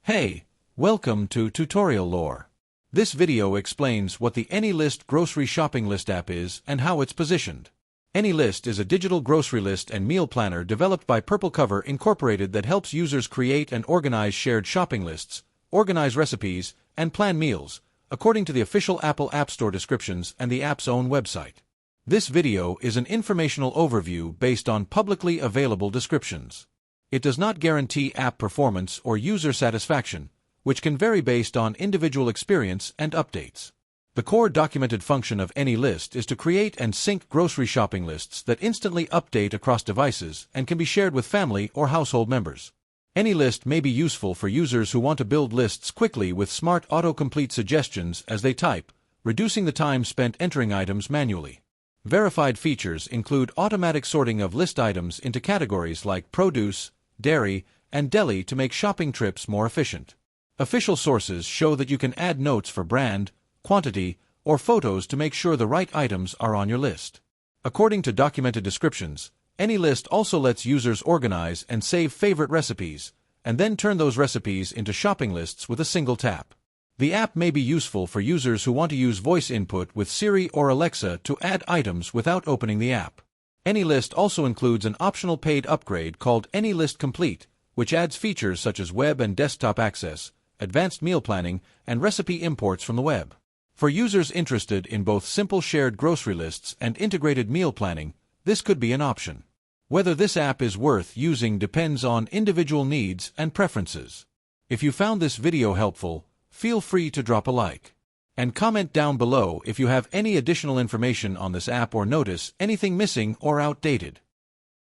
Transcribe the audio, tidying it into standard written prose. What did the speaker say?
Hey, welcome to Tutorial Lore. This video explains what the AnyList Grocery Shopping List app is and how it's positioned. AnyList is a digital grocery list and meal planner developed by Purple Cover Incorporated that helps users create and organize shared shopping lists, organize recipes, and plan meals, according to the official Apple App Store descriptions and the app's own website. This video is an informational overview based on publicly available descriptions. It does not guarantee app performance or user satisfaction, which can vary based on individual experience and updates. The core documented function of AnyList is to create and sync grocery shopping lists that instantly update across devices and can be shared with family or household members. AnyList may be useful for users who want to build lists quickly with smart autocomplete suggestions as they type, reducing the time spent entering items manually. Verified features include automatic sorting of list items into categories like produce, dairy, and deli to make shopping trips more efficient. Official sources show that you can add notes for brand, quantity, or photos to make sure the right items are on your list. According to documented descriptions, AnyList also lets users organize and save favorite recipes, and then turn those recipes into shopping lists with a single tap. The app may be useful for users who want to use voice input with Siri or Alexa to add items without opening the app. AnyList also includes an optional paid upgrade called AnyList Complete, which adds features such as web and desktop access, advanced meal planning, and recipe imports from the web. For users interested in both simple shared grocery lists and integrated meal planning, this could be an option. Whether this app is worth using depends on individual needs and preferences. If you found this video helpful, feel free to drop a like. And comment down below if you have any additional information on this app or notice anything missing or outdated.